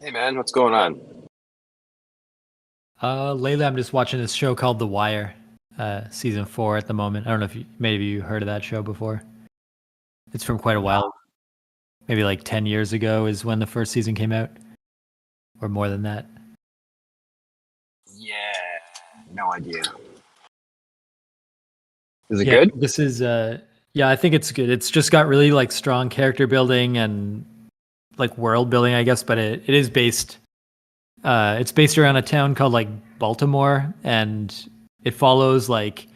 Hey man, what's going on? Lately I'm just watching this show called The Wire, season 4 at the moment. I don't know if maybe you heard of that show before. It's from quite a No. while, maybe like 10 years ago is when the first season came out, or more than that. Yeah, no idea. Is it Yeah, good? this is yeah, I think it's good. It's just got really like strong character building and like world building, I guess, but it is based it's based around a town called like Baltimore, and it follows like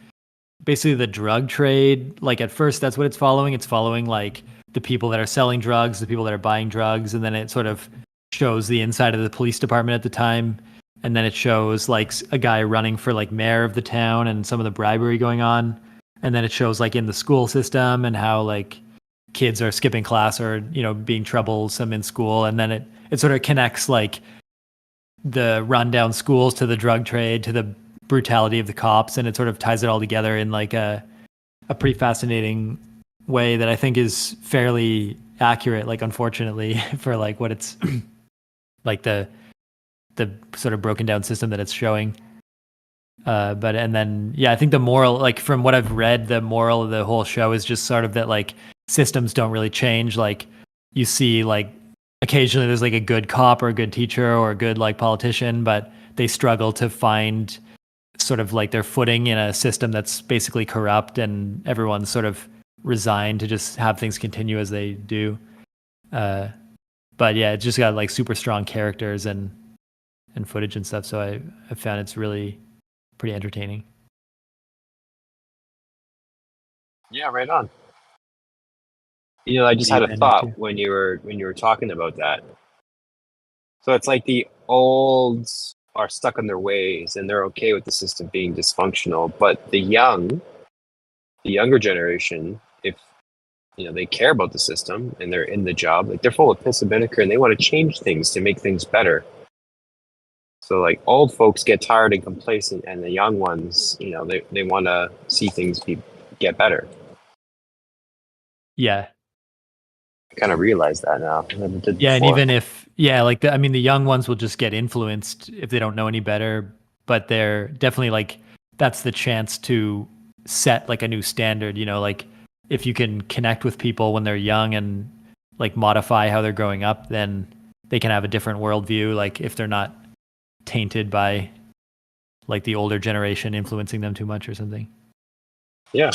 basically the drug trade. Like at first that's what it's following. It's following like the people that are selling drugs, the people that are buying drugs, and then it sort of shows the inside of the police department at the time. And then it shows like a guy running for like mayor of the town and some of the bribery going on. And then it shows like in the school system and how like kids are skipping class or, being troublesome in school. And then it sort of connects like the rundown schools to the drug trade to the brutality of the cops, and it sort of ties it all together in like a pretty fascinating way that I think is fairly accurate, like unfortunately for like what it's like the sort of broken down system that it's showing. But and then yeah, I think the moral, like from what I've read, the moral of the whole show is just sort of that like systems don't really change. Like you see like occasionally there's like a good cop or a good teacher or a good like politician, but they struggle to find sort of like their footing in a system that's basically corrupt, and everyone's sort of resigned to just have things continue as they do. Uh, but yeah, it just got like super strong characters and footage and stuff. So I found it's really pretty entertaining. Yeah, right on. I What just have you had a been thought into? when you were talking about that. So it's like the olds are stuck in their ways and they're okay with the system being dysfunctional, but the younger generation, if they care about the system and they're in the job, like they're full of piss and vinegar and they want to change things to make things better. So like old folks get tired and complacent, and the young ones, they want to see things get better. Yeah, I kind of realize that now. I never did yeah, and before. even if yeah, like I mean, the young ones will just get influenced if they don't know any better, but they're definitely like that's the chance to set like a new standard. Like if you can connect with people when they're young and like modify how they're growing up, then they can have a different worldview. Like if they're not tainted by like the older generation influencing them too much or something. Yeah.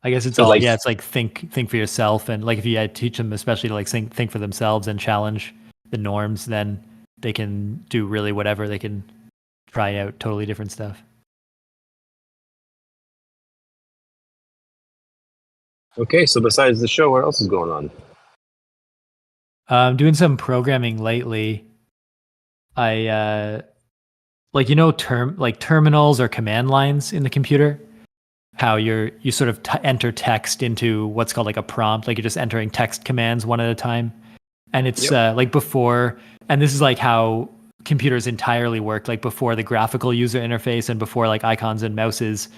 I guess it's But all like, yeah. It's like think for yourself, and like if you teach them, especially to like think for themselves and challenge the norms, then they can do really whatever. They can try out totally different stuff. okay, so besides the show, what else is going on? I'm doing some programming lately. I like terminals or command lines in the computer. How you sort of enter text into what's called like a prompt, like you're just entering text commands one at a time. And it's Yep. like before, and this is like how computers entirely worked, like before the graphical user interface and before like icons and mouses.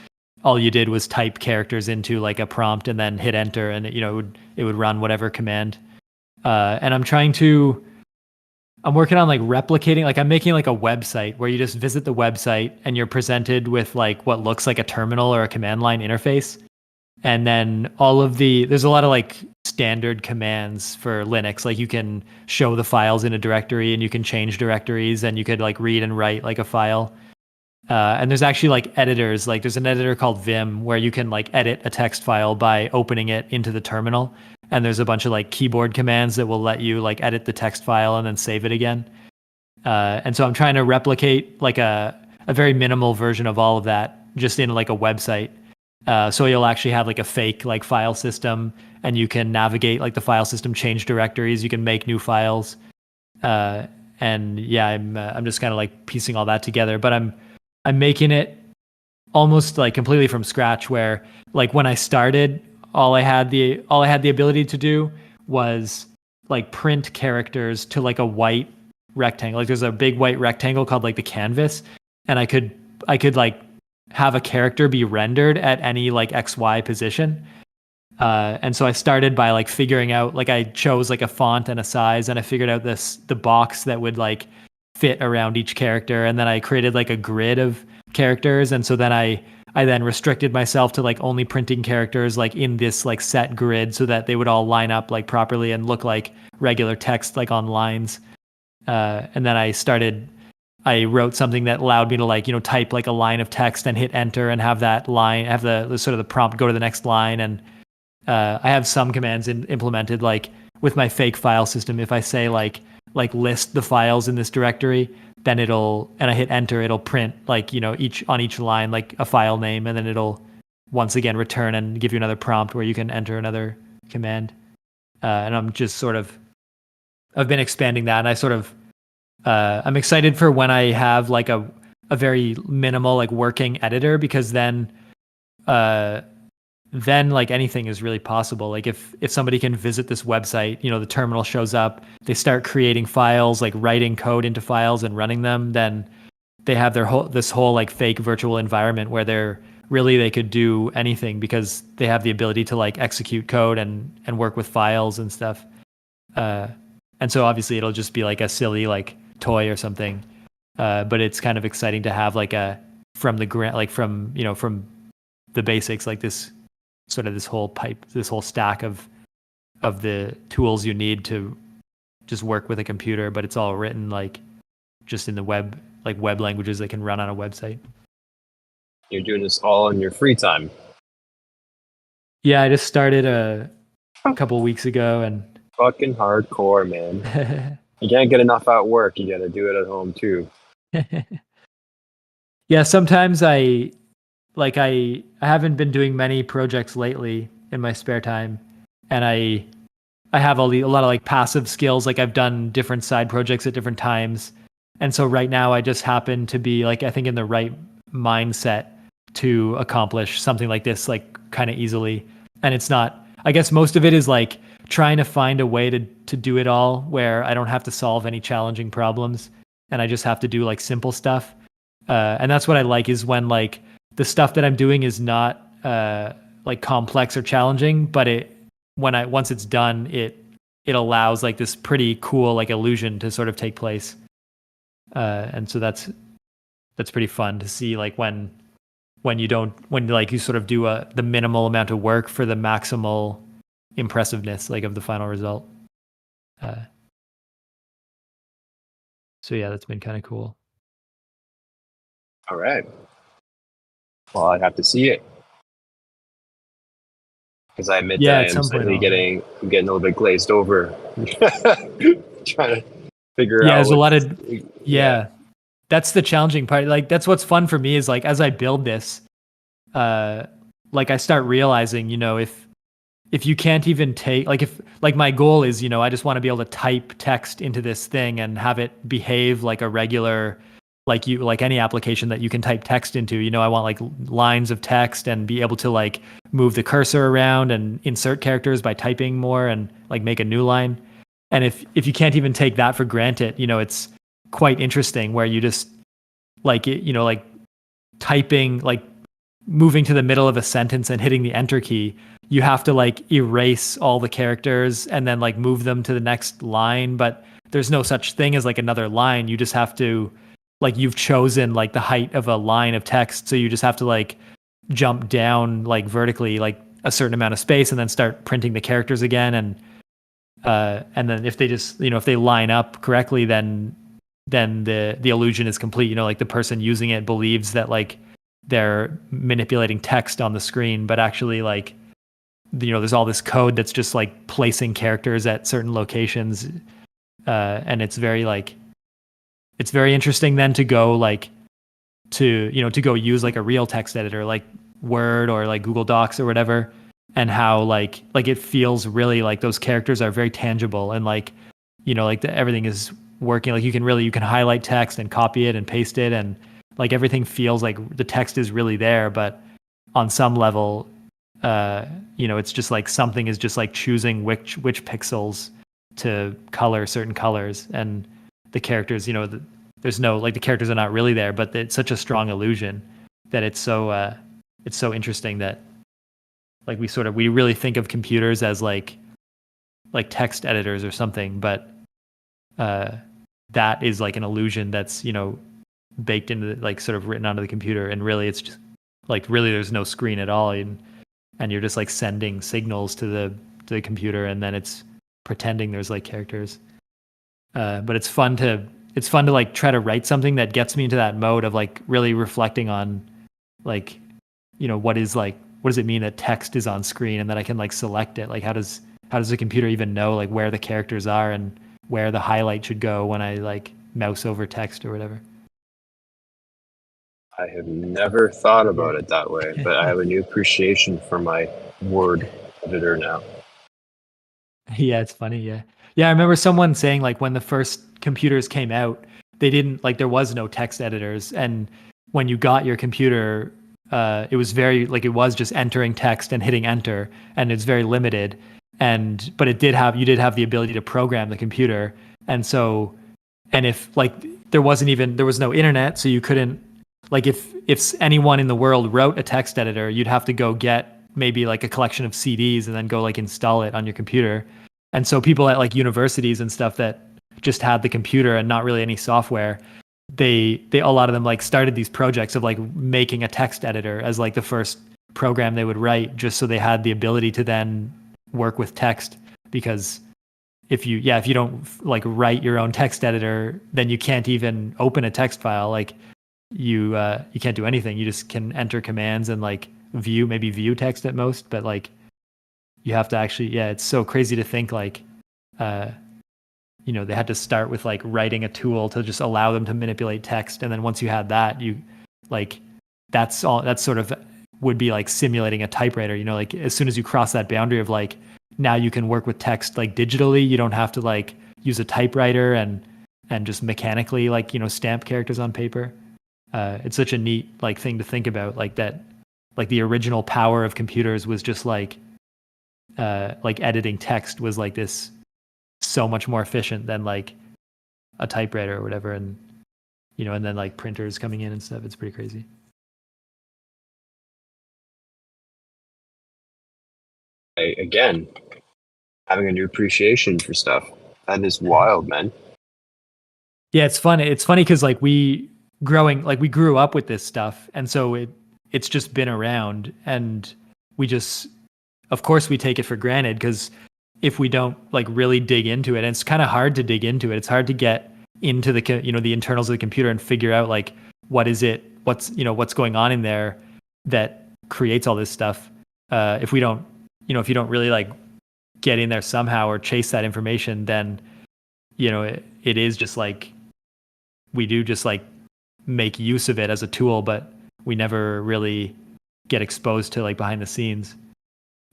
All you did was type characters into like a prompt and then hit enter, and it would run whatever command. And I'm working on like replicating, like I'm making like a website where you just visit the website and you're presented with like what looks like a terminal or a command line interface. And then there's a lot of like standard commands for Linux. Like you can show the files in a directory and you can change directories and you could like read and write like a file. And there's actually like editors, like there's an editor called Vim where you can like edit a text file by opening it into the terminal. And there's a bunch of like keyboard commands that will let you like edit the text file and then save it again. And so I'm trying to replicate like a very minimal version of all of that just in like a website. So you'll actually have like a fake like file system, and you can navigate like the file system, change directories, you can make new files. Uh, and yeah, I'm just kind of like piecing all that together, but I'm making it almost like completely from scratch. Where like when I started, all I had the ability to do was like print characters to like a white rectangle. Like there's a big white rectangle called like the canvas, and I could like have a character be rendered at any like XY position. And so I started by like figuring out, like I chose like a font and a size, and I figured out the box that would like fit around each character, and then I created like a grid of characters, and so then I then restricted myself to like only printing characters like in this like set grid so that they would all line up like properly and look like regular text like on lines. And then I wrote something that allowed me to like, type like a line of text and hit enter and have that line, have the sort of the prompt go to the next line. And I have some commands implemented like with my fake file system. If I say like list the files in this directory, then and I hit enter, it'll print like, each on each line, like a file name, and then it'll once again return and give you another prompt where you can enter another command. And I've been expanding that, and I'm excited for when I have like a very minimal like working editor, because then like anything is really possible. Like if somebody can visit this website, the terminal shows up, they start creating files, like writing code into files and running them, then they have this whole like fake virtual environment where they could do anything, because they have the ability to like execute code and work with files and stuff. And so obviously it'll just be like a silly like toy or something. But it's kind of exciting to have like from the basics, like this whole stack of the tools you need to just work with a computer, but it's all written like just in the web languages that can run on a website. You're doing this all in your free time. Yeah, I just started a couple weeks ago, and fucking hardcore, man. You can't get enough at work. You got to do it at home too. Yeah, sometimes I haven't been doing many projects lately in my spare time, and I have a lot of like passive skills. Like I've done different side projects at different times, and so right now I just happen to be like, I think, in the right mindset to accomplish something like this like kind of easily. And it's not, I guess most of it is like trying to find a way to do it all where I don't have to solve any challenging problems, and I just have to do like simple stuff. And that's what I like, is when like the stuff that I'm doing is not like complex or challenging, but once it's done, it allows like this pretty cool like illusion to sort of take place. And so that's pretty fun to see, like when you sort of do the minimal amount of work for the maximal impressiveness like of the final result. So yeah, that's been kind of cool. All right. Well, I'd have to see it, because I admit that I am slightly getting a little bit glazed over trying to figure out. Yeah, there's a lot of that's the challenging part. Like that's what's fun for me, is like as I build this, like I start realizing, if you can't even take like my goal is, I just want to be able to type text into this thing and have it behave like a regular, like any application that you can type text into. I want like lines of text and be able to like move the cursor around and insert characters by typing more and like make a new line. And if you can't even take that for granted, it's quite interesting where you just like like typing, like moving to the middle of a sentence and hitting the enter key, you have to like erase all the characters and then like move them to the next line. But there's no such thing as like another line. You just have to, like, you've chosen like the height of a line of text. So you just have to like jump down like vertically, like a certain amount of space, and then start printing the characters again. And then if they just, if they line up correctly, then the illusion is complete. Like the person using it believes that like they're manipulating text on the screen, but actually like, there's all this code that's just like placing characters at certain locations. And it's very interesting then to go like to go use like a real text editor like Word or like Google Docs or whatever, and how like it feels really like those characters are very tangible, and like like everything is working. Like you can highlight text and copy it and paste it, and like everything feels like the text is really there, but on some level it's just like something is just like choosing which pixels to color certain colors, and the characters, there's no, like, the characters are not really there, but it's such a strong illusion that it's so interesting that like we really think of computers as like text editors or something, but that is like an illusion that's, you know, baked into like sort of written onto the computer, and really it's just like really there's no screen at all, and you're just like sending signals to the computer, and then it's pretending there's like characters. But it's fun to like try to write something that gets me into that mode of like really reflecting on like, you know, what does it mean that text is on screen and that I can like select it? Like how does the computer even know like where the characters are and where the highlight should go when I like mouse over text or whatever? I have never thought about it that way, but I have a new appreciation for my word editor now. Yeah, it's funny. Yeah. Yeah. I remember someone saying like when the first computers came out, they didn't like, there was no text editors. And when you got your computer, it was very like, it was just entering text and hitting enter, and it's very limited. But you did have the ability to program the computer. And so, and if like, there was no internet, so you couldn't, like if anyone in the world wrote a text editor, you'd have to go get maybe like a collection of CDs and then go like install it on your computer. And so people at like universities and stuff that just had the computer and not really any software, they a lot of them like started these projects of like making a text editor as like the first program they would write, just so they had the ability to then work with text. Because if you don't like write your own text editor, then you can't even open a text file. Like you can't do anything. You just can enter commands and like view text at most, but like you have to actually, it's so crazy to think like you know, they had to start with like writing a tool to just allow them to manipulate text, and then once you had that, you like that's sort of would be like simulating a typewriter, you know, like as soon as you cross that boundary of like now you can work with text like digitally, you don't have to like use a typewriter and just mechanically like, you know, stamp characters on paper. It's such a neat like thing to think about, like that, like the original power of computers was just like editing text was like this so much more efficient than like a typewriter or whatever. And, you know, and then like printers coming in and stuff. It's pretty crazy. Again, having a new appreciation for stuff. That is wild, man. Yeah, it's fun. It's funny because like we grew up with this stuff, and so it's just been around, and we just, of course, we take it for granted because if we don't like really dig into it, and it's kind of hard to dig into it. It's hard to get into the, you know, the internals of the computer and figure out like what's going on in there that creates all this stuff. If we don't, you know, if you don't really like get in there somehow or chase that information, then, you know, it is just like we do just like make use of it as a tool, but we never really get exposed to like behind the scenes.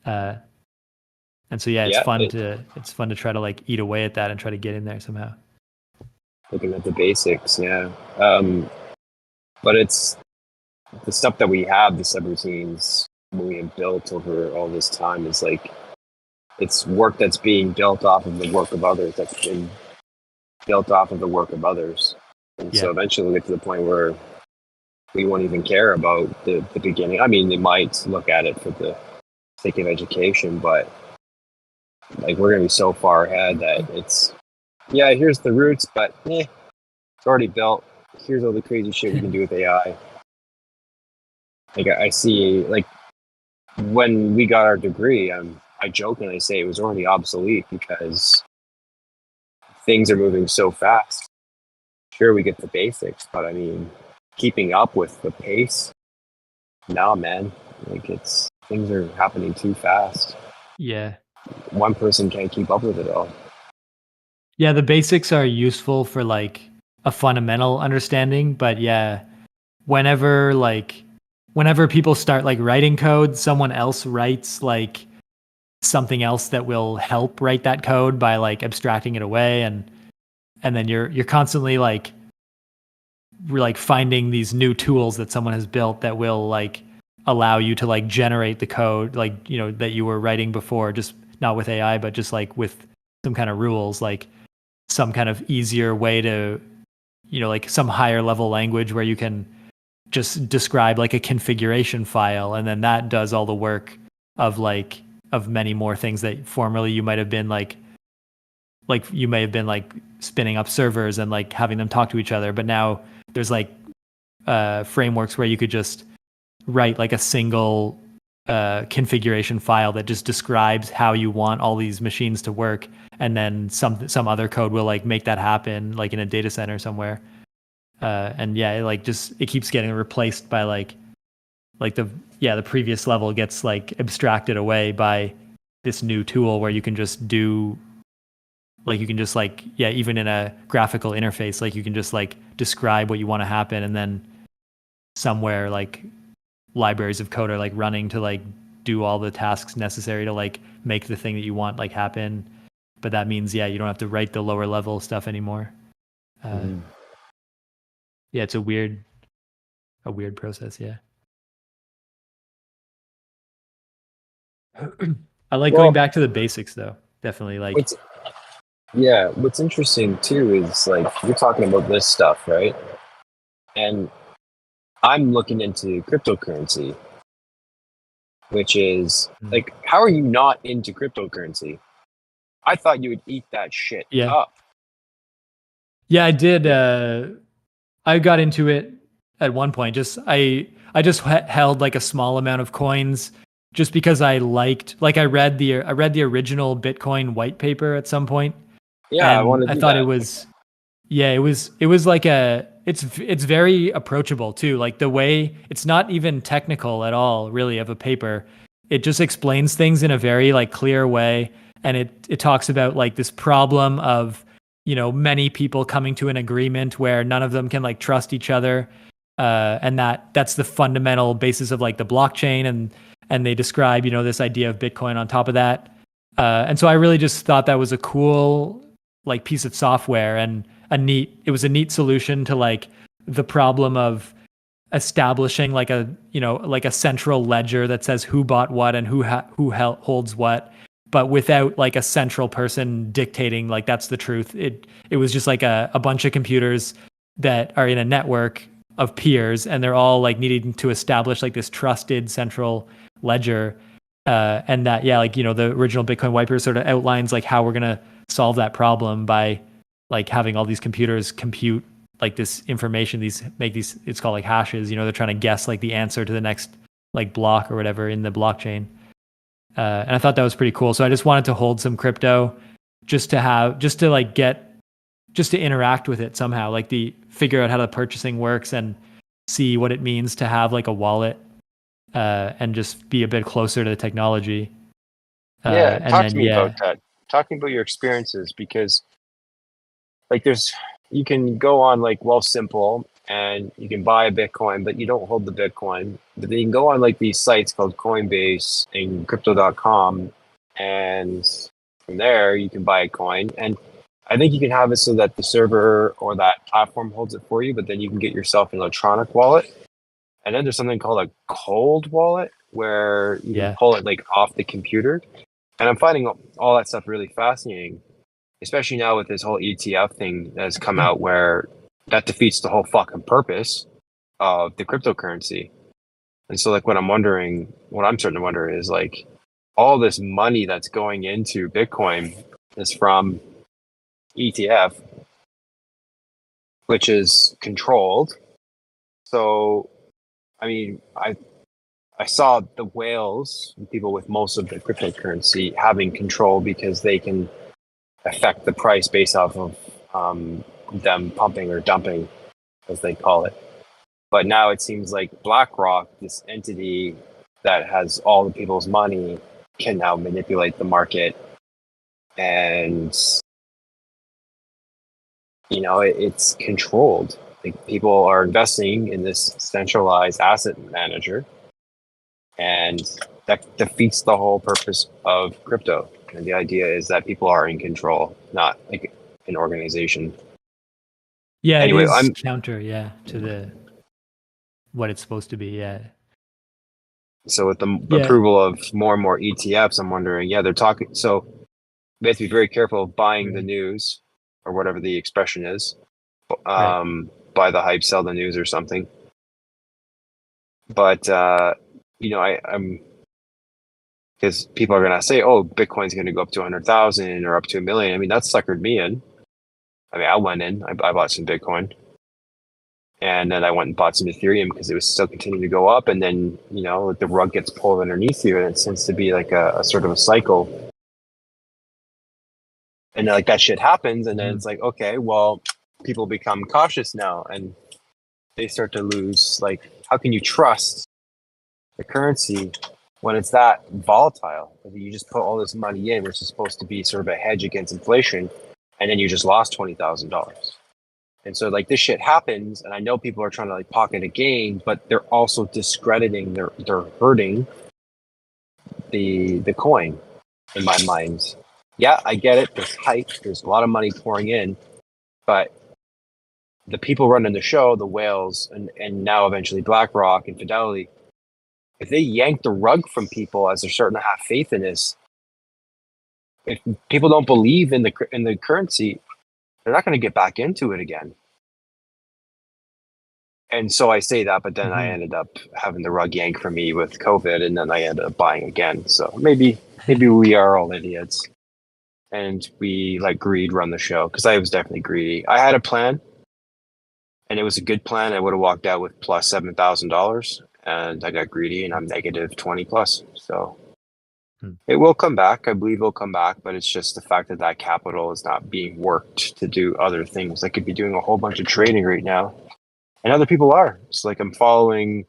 And so it's fun to try to like eat away at that and try to get in there somehow. Looking at the basics, yeah. But it's the stuff that we have, the subroutines we have built over all this time is like, it's work that's being built off of the work of others, that's been built off of the work of others. And so eventually we'll get to the point where we won't even care about the beginning. I mean, they might look at it for the sake of education, but like we're going to be so far ahead that it's, here's the roots, but it's already built. Here's all the crazy shit we can do with AI. Like I see, like when we got our degree, I joke and I say it was already obsolete because things are moving so fast. Sure, we get the basics, but I mean, keeping up with the pace, nah, man. Like things are happening too fast. Yeah. One person can't keep up with it all. Yeah, the basics are useful for like a fundamental understanding, but whenever people start like writing code, someone else writes like something else that will help write that code by like abstracting it away, and then you're constantly like finding these new tools that someone has built that will like allow you to like generate the code like, you know, that you were writing before, just not with AI, but just like with some kind of rules, like some kind of easier way to, you know, like some higher level language where you can just describe like a configuration file, and then that does all the work of many more things that formerly you might have been like you may have been like spinning up servers and like having them talk to each other, but now there's like frameworks where you could just write like a single configuration file that just describes how you want all these machines to work, and then some other code will like make that happen like in a data center somewhere. And yeah, it keeps getting replaced by like the previous level gets like abstracted away by this new tool where you can just do like you can just like even in a graphical interface, like you can just like describe what you want to happen, and then somewhere like libraries of code are like running to like do all the tasks necessary to like make the thing that you want like happen. But that means you don't have to write the lower level stuff anymore. Yeah, it's a weird process. Yeah. I like going back to the basics though. Definitely like what's interesting too is like you're talking about this stuff, right? And I'm looking into cryptocurrency, which is like, how are you not into cryptocurrency? I thought you would eat that shit up. Yeah, I did. I got into it at one point. I just held like a small amount of coins just because I liked, like I read the original Bitcoin white paper at some point. Yeah, and I want to do thought that. it was like it's very approachable too. Like the way it's not even technical at all, really, of a paper. It just explains things in a very like clear way, and it talks about like this problem of many people coming to an agreement where none of them can like trust each other, and that's the fundamental basis of like the blockchain, and they describe this idea of Bitcoin on top of that. And so I really just thought that was a cool like piece of software, and it was a neat solution to like the problem of establishing like a central ledger that says who bought what and who holds what, but without like a central person dictating like that's the truth. It was just like a bunch of computers that are in a network of peers, and they're all like needing to establish like this trusted central ledger. And that the original Bitcoin white paper sort of outlines like how we're gonna solve that problem by like having all these computers compute like this information, it's called like hashes. They're trying to guess like the answer to the next like block or whatever in the blockchain. And I thought that was pretty cool. So I just wanted to hold some crypto just to interact with it somehow, like figure out how the purchasing works and see what it means to have like a wallet, and just be a bit closer to the technology. Talk to me about that. Talking about your experiences, because like you can go on like Wealthsimple and you can buy a Bitcoin, but you don't hold the Bitcoin. But then you can go on like these sites called Coinbase and Crypto.com, and from there you can buy a coin. And I think you can have it so that the server or that platform holds it for you, but then you can get yourself an electronic wallet. And then there's something called a cold wallet where you can pull it like off the computer. And I'm finding all that stuff really fascinating, especially now with this whole ETF thing that has come out, where that defeats the whole fucking purpose of the cryptocurrency. And so like what I'm starting to wonder is like all this money that's going into Bitcoin is from ETF, which is controlled. So, I mean, I saw the whales, people with most of the cryptocurrency, having control because they can affect the price based off of them pumping or dumping, as they call it. But now it seems like BlackRock, this entity that has all the people's money, can now manipulate the market. And, it's controlled. Like, people are investing in this centralized asset manager, and that defeats the whole purpose of crypto. And the idea is that people are in control, not like an organization. Yeah, anyway, it is counter, to what it's supposed to be, yeah. So with the approval of more and more ETFs, I'm wondering, they're talking. So we have to be very careful of buying the news, or whatever the expression is. Buy the hype, sell the news, or something. But I'm because people are gonna say, "Oh, Bitcoin's gonna go up to 100,000 or up to 1 million." I mean, that suckered me in. I mean, I went in. I bought some Bitcoin, and then I went and bought some Ethereum because it was still continuing to go up. And then like the rug gets pulled underneath you, and it seems to be like a sort of a cycle. And like that shit happens, and then it's like, okay, well, people become cautious now, and they start to lose. Like, how can you trust the currency when it's that volatile? You just put all this money in, which is supposed to be sort of a hedge against inflation, and then you just lost $20,000. And so like this shit happens, and I know people are trying to like pocket a gain, but they're also discrediting, they're hurting the coin in my mind. Yeah, I get it. There's hype. There's a lot of money pouring in, but the people running the show, the whales, and now eventually BlackRock and Fidelity, if they yank the rug from people as they're starting to have faith in this, if people don't believe in the currency, they're not going to get back into it again. And so I say that, but then I ended up having the rug yanked from me with COVID, and then I ended up buying again. So maybe we are all idiots, and we let greed run the show, because I was definitely greedy. I had a plan, and it was a good plan. I would have walked out with plus $7,000, and I got greedy, and I'm negative 20 plus. So it will come back. I believe it'll come back, but it's just the fact that that capital is not being worked to do other things. I could be doing a whole bunch of trading right now, and other people are. It's like I'm following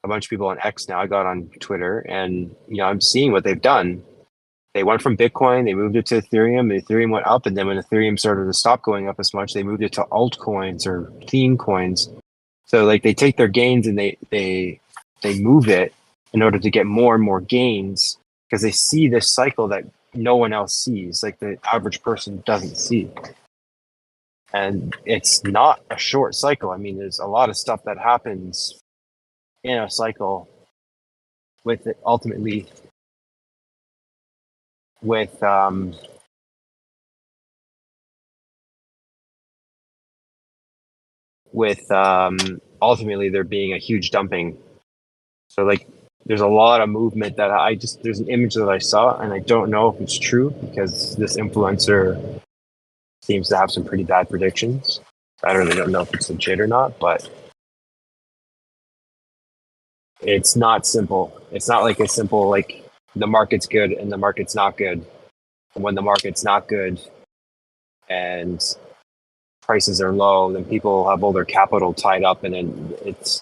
a bunch of people on X now. I got on Twitter, and I'm seeing what they've done. They went from Bitcoin, they moved it to Ethereum. Ethereum went up, and then when Ethereum started to stop going up as much, they moved it to altcoins or theme coins. So like they take their gains and they move it in order to get more and more gains, because they see this cycle that no one else sees, like the average person doesn't see. And it's not a short cycle. I mean, there's a lot of stuff that happens in a cycle with it ultimately with ultimately there being a huge dumping. So like there's a lot of movement that there's an image that I saw, and I don't know if it's true, because this influencer seems to have some pretty bad predictions. I don't know if it's legit or not, but it's not simple. It's not like a simple, like the market's good and the market's not good. And when the market's not good and prices are low, then people have all their capital tied up, and then it's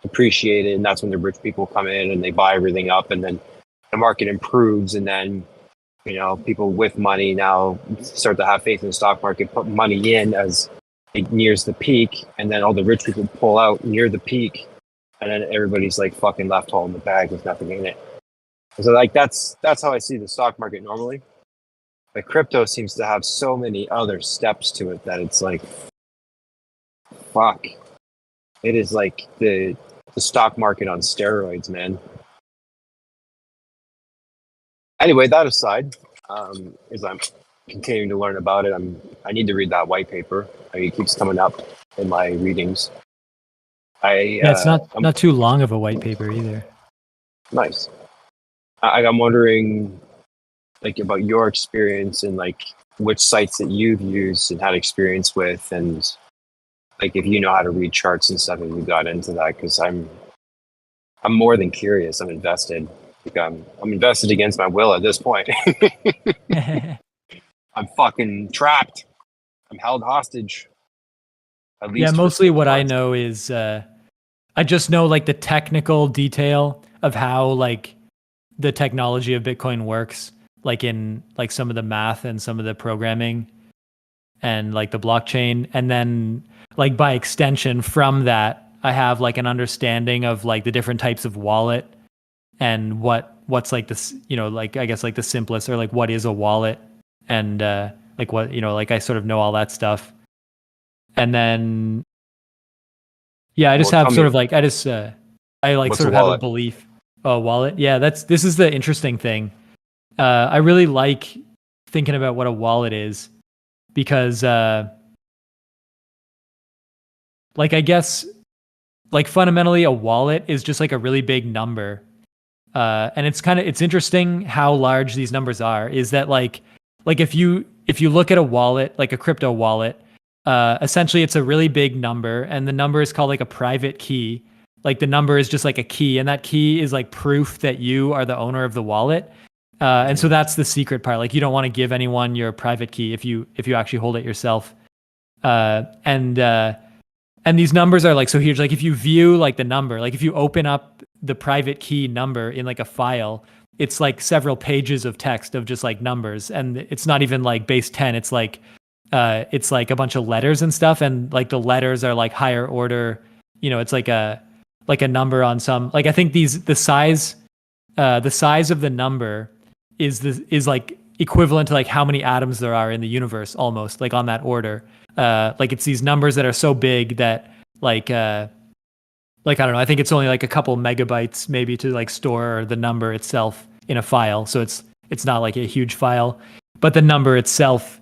appreciated, and that's when the rich people come in and they buy everything up, and then the market improves, and then people with money now start to have faith in the stock market, put money in as it nears the peak, and then all the rich people pull out near the peak, and then everybody's like fucking left holding the bag with nothing in it. So like that's how I see the stock market normally. But crypto seems to have so many other steps to it that it's like, fuck. It is like the stock market on steroids, man. Anyway, that aside, as I'm continuing to learn about it, I need to read that white paper. It keeps coming up in my readings. It's not too long of a white paper either. Nice. I'm wondering, like, about your experience and like which sites that you've used and had experience with, and like if you know how to read charts and stuff, and you got into that, because I'm more than curious. I'm invested. Like I'm invested against my will at this point. I'm fucking trapped. I'm held hostage. At least mostly what I know is I just know like the technical detail of how like the technology of Bitcoin works, like in like some of the math and some of the programming and like the blockchain. And then like by extension from that, I have like an understanding of like the different types of wallet and what's like this, like I guess like the simplest, or like what is a wallet, and like what, like I sort of know all that stuff. And then I just have sort of like I like sort of have a belief. Oh, wallet. Yeah, this is the interesting thing. I really like thinking about what a wallet is, because like I guess like fundamentally a wallet is just like a really big number, And it's interesting how large these numbers are. Is that like if you look at a wallet, like a crypto wallet, essentially it's a really big number, and the number is called like a private key. Like the number is just like a key, and that key is like proof that you are the owner of the wallet. And so that's the secret part. Like you don't want to give anyone your private key if you actually hold it yourself. Uh, and uh, and these numbers are like so huge. Like if you view like the number, like if you open up the private key number in like a file, it's like several pages of text of just like numbers, and it's not even like base 10. It's like a bunch of letters and stuff, and like the letters are like higher order. It's like a number on some, like I think the size of the number is like equivalent to like how many atoms there are in the universe, almost like on that order. Like it's these numbers that are so big that like I don't know, I think it's only like a couple megabytes maybe to like store the number itself in a file. So it's not like a huge file, but the number itself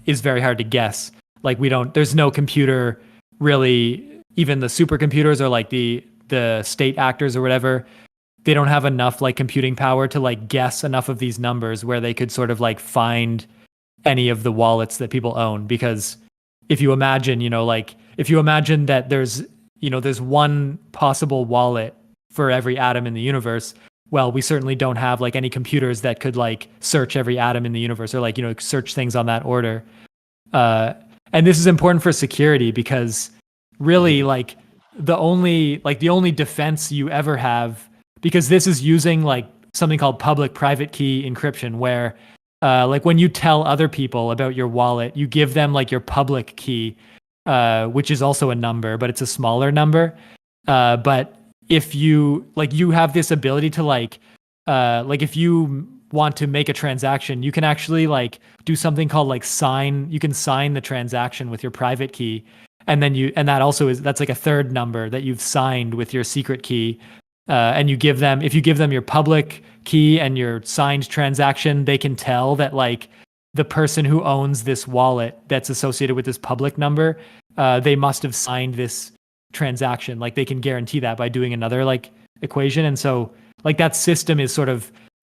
is very hard to guess. Like there's no computer really, even the supercomputers or like the state actors or whatever, they don't have enough like computing power to like guess enough of these numbers where they could sort of like find any of the wallets that people own. Because if you imagine, like if you imagine that there's one possible wallet for every atom in the universe, well, we certainly don't have like any computers that could like search every atom in the universe or like, search things on that order. And this is important for security because really like the only defense you ever have, because this is using like something called public private key encryption, where like when you tell other people about your wallet, you give them like your public key, which is also a number, but it's a smaller number. But if you have this ability to like if you want to make a transaction, you can actually like do something called like you can sign the transaction with your private key. And then that's like a third number that you've signed with your secret key. And if you give them your public key and your signed transaction, they can tell that like the person who owns this wallet that's associated with this public number, they must have signed this transaction. Like they can guarantee that by doing another like equation. And so like that system is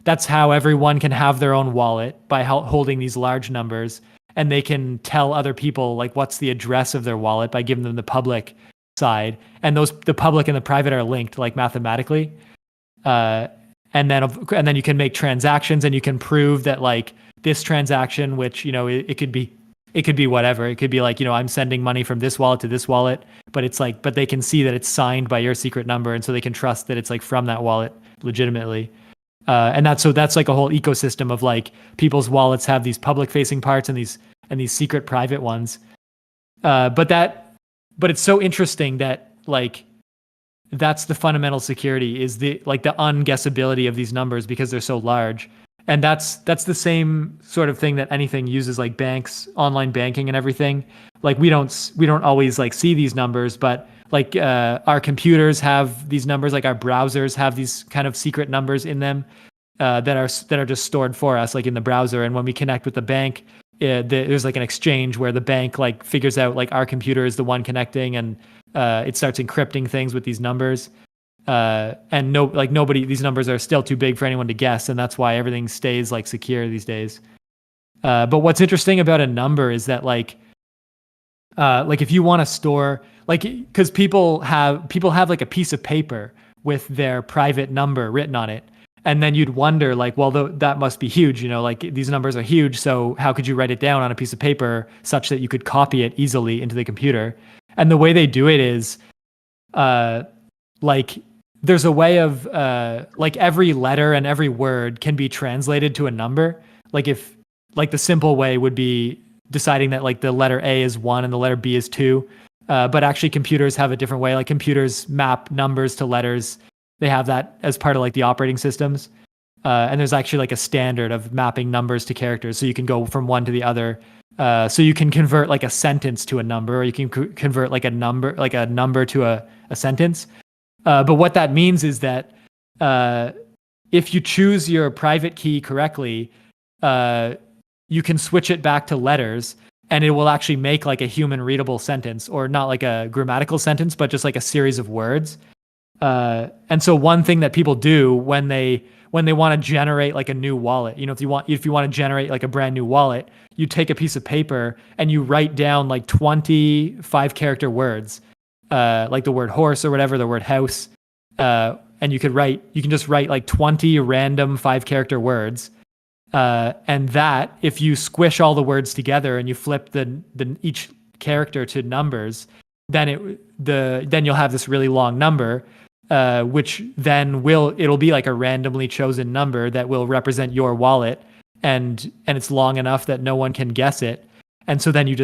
that's how everyone can have their own wallet, by holding these large numbers. And they can tell other people like what's the address of their wallet by giving them the public side, and the public and the private are linked like mathematically. And then you can make transactions, and you can prove that like this transaction, which it could be whatever. It could be like I'm sending money from this wallet to this wallet, but they can see that it's signed by your secret number, and so they can trust that it's like from that wallet legitimately. And that's like a whole ecosystem of like people's wallets have these public facing parts and these secret private ones. But it's so interesting that like that's the fundamental security, is the unguessability of these numbers because they're so large. And that's the same sort of thing that anything uses, like banks, online banking and everything. Like we don't always like see these numbers, but like our computers have these numbers, like our browsers have these kind of secret numbers in them that are just stored for us, like in the browser. And when we connect with the bank, there's like an exchange where the bank like figures out like our computer is the one connecting, and it starts encrypting things with these numbers. And these numbers are still too big for anyone to guess, and that's why everything stays like secure these days. But what's interesting about a number is that like if you want to store, like, because people have like a piece of paper with their private number written on it, and then you'd wonder like, well, that must be huge, like these numbers are huge, so how could you write it down on a piece of paper such that you could copy it easily into the computer? And the way they do it is like there's a way of like every letter and every word can be translated to a number. Like if like the simple way would be deciding that like the letter A is 1 and the letter B is 2. But actually computers have a different way. Like computers map numbers to letters. They have that as part of like the operating systems. And there's actually like a standard of mapping numbers to characters. So you can go from one to the other. So you can convert like a sentence to a number, or you can convert like a number to a sentence. But what that means is that if you choose your private key correctly, you can switch it back to letters, and it will actually make like a human readable sentence, or not like a grammatical sentence, but just like a series of words. And so one thing that people do when they want to generate like a new wallet, if you want to generate like a brand new wallet, you take a piece of paper and you write down like 25 character words, like the word horse or whatever, the word house, and you can just write like 20 random 5 character words, and that if you squish all the words together and you flip the each character to numbers, then you'll have this really long number, which then it'll be like a randomly chosen number that will represent your wallet, and it's long enough that no one can guess it. And so then you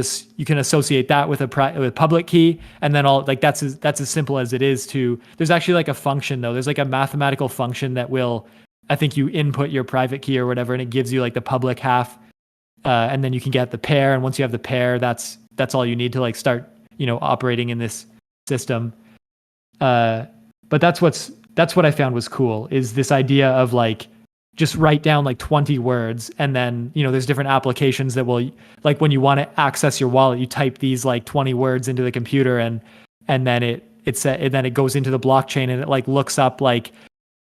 can associate that with with public key, and then all like that's as simple as it is. There's actually like a function though. There's like a mathematical function that will, I think you input your private key or whatever, and it gives you like the public half, and then you can get the pair. And once you have the pair, that's all you need to like start operating in this system. But that's what I found was cool, is this idea of like just write down like 20 words, and then there's different applications that will, like when you want to access your wallet, you type these like 20 words into the computer, and then it goes into the blockchain, and it like looks up like,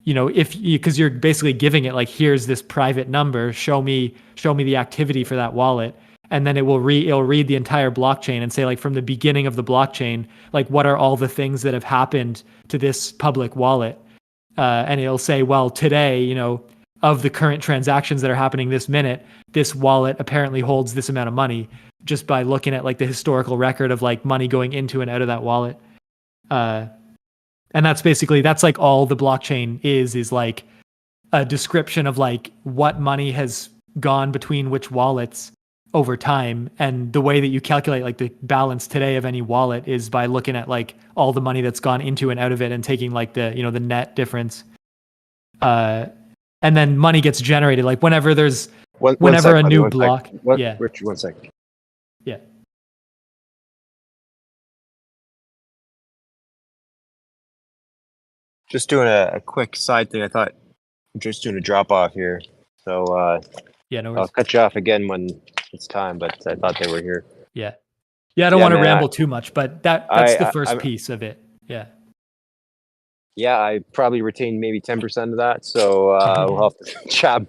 because you're basically giving it like, here's this private number, show me the activity for that wallet. And then it'll read the entire blockchain and say, like, from the beginning of the blockchain, like, what are all the things that have happened to this public wallet? And it'll say, well, today, of the current transactions that are happening this minute, this wallet apparently holds this amount of money, just by looking at like the historical record of like money going into and out of that wallet. And that's like all the blockchain is like a description of like what money has gone between which wallets over time. And the way that you calculate like the balance today of any wallet is by looking at like all the money that's gone into and out of it and taking like the the net difference. And then money gets generated like whenever there's one sec, a buddy, new one block. sec. Yeah. Richard, 1 sec. Yeah. Just doing a quick side thing. I thought I'm just doing a drop off here, so Yeah. No I'll worries. cut you off again when it's time. But I thought they were here. Yeah. Yeah. I don't Yeah, want to man. ramble too much, but that's the first piece of it. Yeah. Yeah, I probably retained maybe 10% of that. So we'll have to chat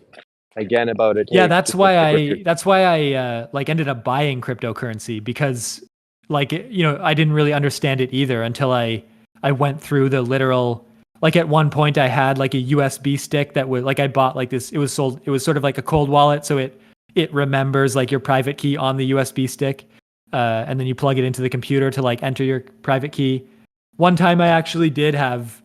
again about it. Yeah, Hey, that's just why real quick, Richard. I like ended up buying cryptocurrency, because like I didn't really understand it either until I went through the literal, like at one point I had like a USB stick that was like, I bought like this, it was sort of like a cold wallet, so it remembers like your private key on the USB stick, and then you plug it into the computer to like enter your private key. One time I actually did have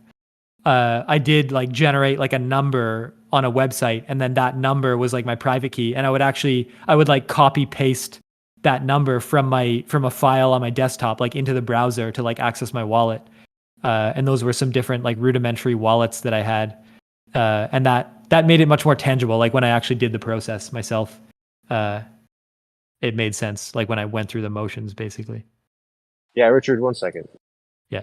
I did like generate like a number on a website, and then that number was like my private key, and I would like copy paste that number from a file on my desktop like into the browser to like access my wallet. And those were some different like rudimentary wallets that I had, and that made it much more tangible. Like when I actually did the process myself, it made sense. Like when I went through the motions, basically. Yeah, Richard, 1 second. Yeah.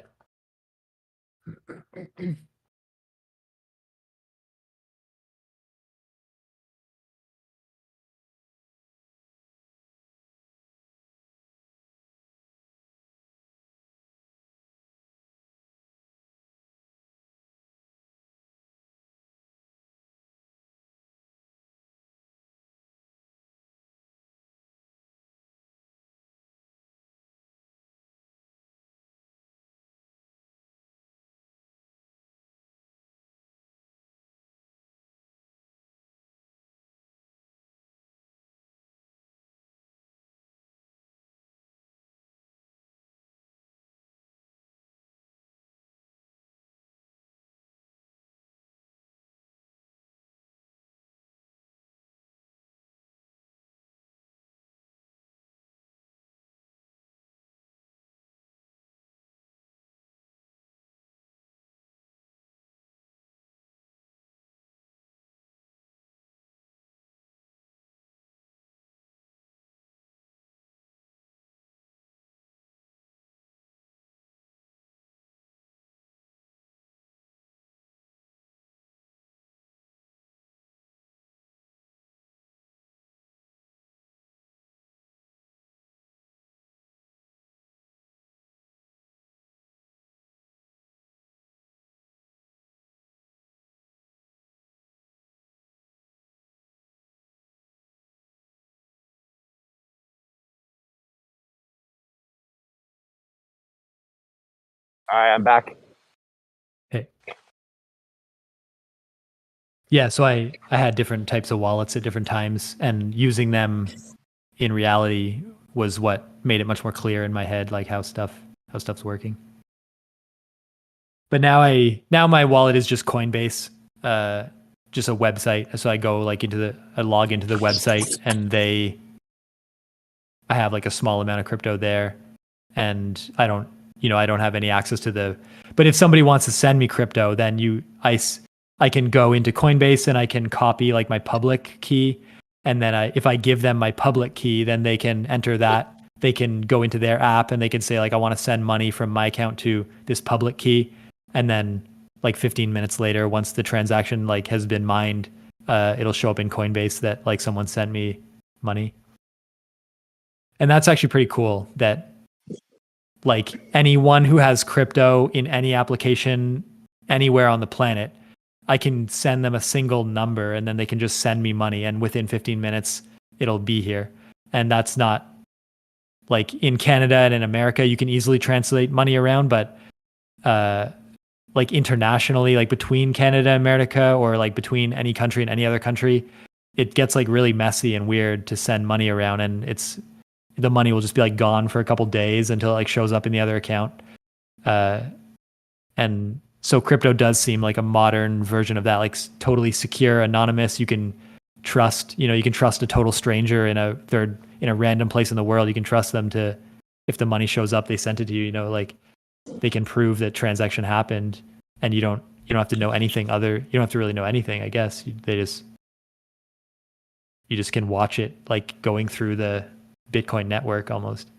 All right, I'm back. Hey. Yeah, so I had different types of wallets at different times, and using them in reality was what made it much more clear in my head, like how stuff's working. But now my wallet is just Coinbase, just a website. So I go like I log into the website, and I have like a small amount of crypto there, and I don't have any access to but if somebody wants to send me crypto, then I can go into Coinbase and I can copy like my public key, and then if I give them my public key, then they can enter that. They can go into their app and they can say like, I want to send money from my account to this public key, and then like 15 minutes later, once the transaction like has been mined, it'll show up in Coinbase that like someone sent me money. And that's actually pretty cool that like anyone who has crypto in any application anywhere on the planet, I can send them a single number and then they can just send me money, and within 15 minutes it'll be here. And that's not like in Canada and in America, you can easily translate money around, but like internationally, like between Canada and America, or like between any country and any other country, it gets like really messy and weird to send money around, and the money will just be like gone for a couple days until it like shows up in the other account. And so crypto does seem like a modern version of that, like totally secure, anonymous. You can trust a total stranger in a random place in the world. You can trust them to, if the money shows up, they sent it to you, like they can prove that transaction happened, and you don't have to know anything you don't have to really know anything, I guess. You just can watch it like going through the Bitcoin network almost.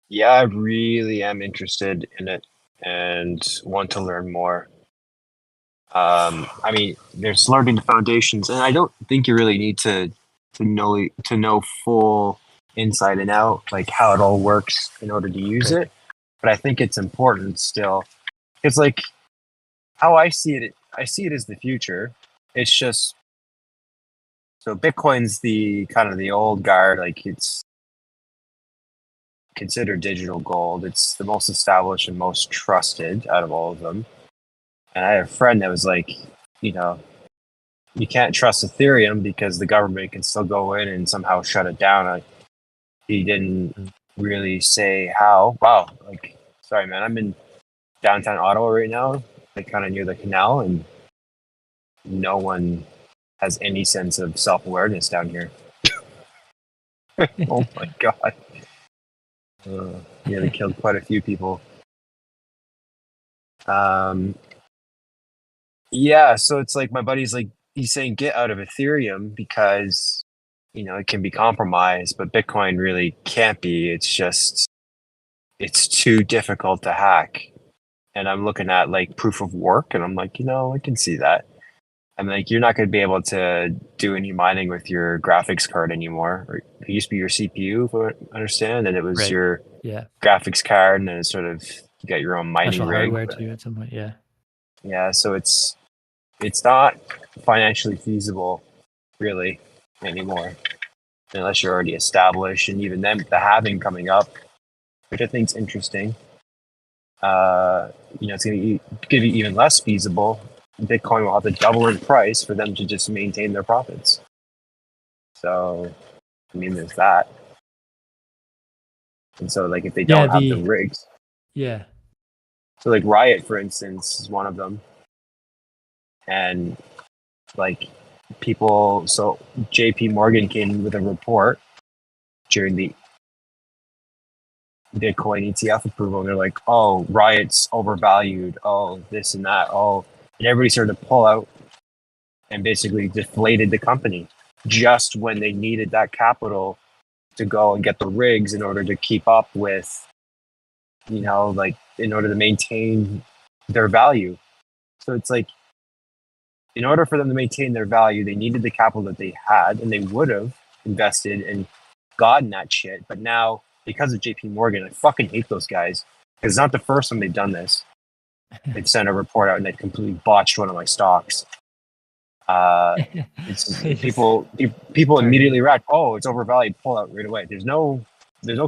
Yeah, I really am interested in it and want to learn more. I mean, there's learning the foundations, and I don't think you really need to know full inside and out, like how it all works in order to use Right. it. But I think it's important still. It's like how I see it. I see it as the future. It's just so Bitcoin's the kind of the old guard. Like it's considered digital gold. It's the most established and most trusted out of all of them. And I had a friend that was like, you know, you can't trust Ethereum because the government can still go in and somehow shut it down. He didn't really say how. Wow, like, sorry, man. I'm in downtown Ottawa right now, like kind of near the canal, and no one has any sense of self awareness down here. Oh my god. Yeah, they killed quite a few people. Yeah, so it's like my buddy's like, he's saying get out of Ethereum because it can be compromised, but Bitcoin really can't be. It's too difficult to hack. And I'm looking at like proof of work, and I'm like, I can see that. I'm like, you're not going to be able to do any mining with your graphics card anymore. Or it used to be your CPU, if I understand, and it was Right. your Yeah. graphics card, and then it's sort of you got your own mining Special rig. hardware too at some point. Yeah. Yeah, so it's not financially feasible really anymore unless you're already established, and even then the halving coming up, which I think is interesting. It's going to be even less feasible. Bitcoin will have to double in price for them to just maintain their profits. So, I mean, there's that. And so, like, if they don't have the rigs, yeah. so like Riot, for instance, is one of them, and like people, so JP Morgan came with a report during the Bitcoin ETF approval. They're like, oh, Riot's overvalued. Oh, this and that. Oh, and everybody started to pull out and basically deflated the company just when they needed that capital to go and get the rigs in order to keep up with, like in order to maintain their value. So it's like, in order for them to maintain their value, they needed the capital that they had, and they would have invested and gotten that shit. But now, because of JP Morgan, I fucking hate those guys because it's not the first time they've done this. They've sent a report out and they completely botched one of my stocks. It's people immediately react, oh, it's overvalued, pull out right away. There's no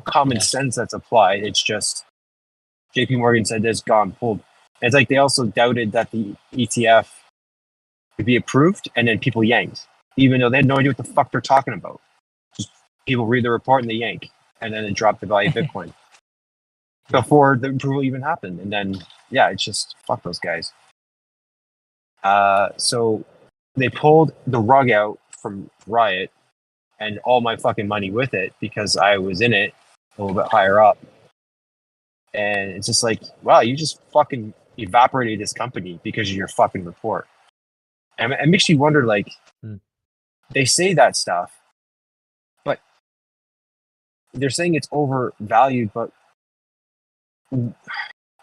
common sense that's applied. It's just JP Morgan said this, gone, pulled. And it's like they also doubted that the ETF could be approved, and then people yanked, even though they had no idea what the fuck they're talking about. Just people read the report and they yank, and then it dropped the value of Bitcoin before the approval even happened. And then, yeah, it's just fuck those guys. So they pulled the rug out from Riot and all my fucking money with it because I was in it a little bit higher up. And it's just like, wow, you just fucking evaporated this company because of your fucking report. And it makes you wonder, like, they say that stuff, but they're saying it's overvalued, but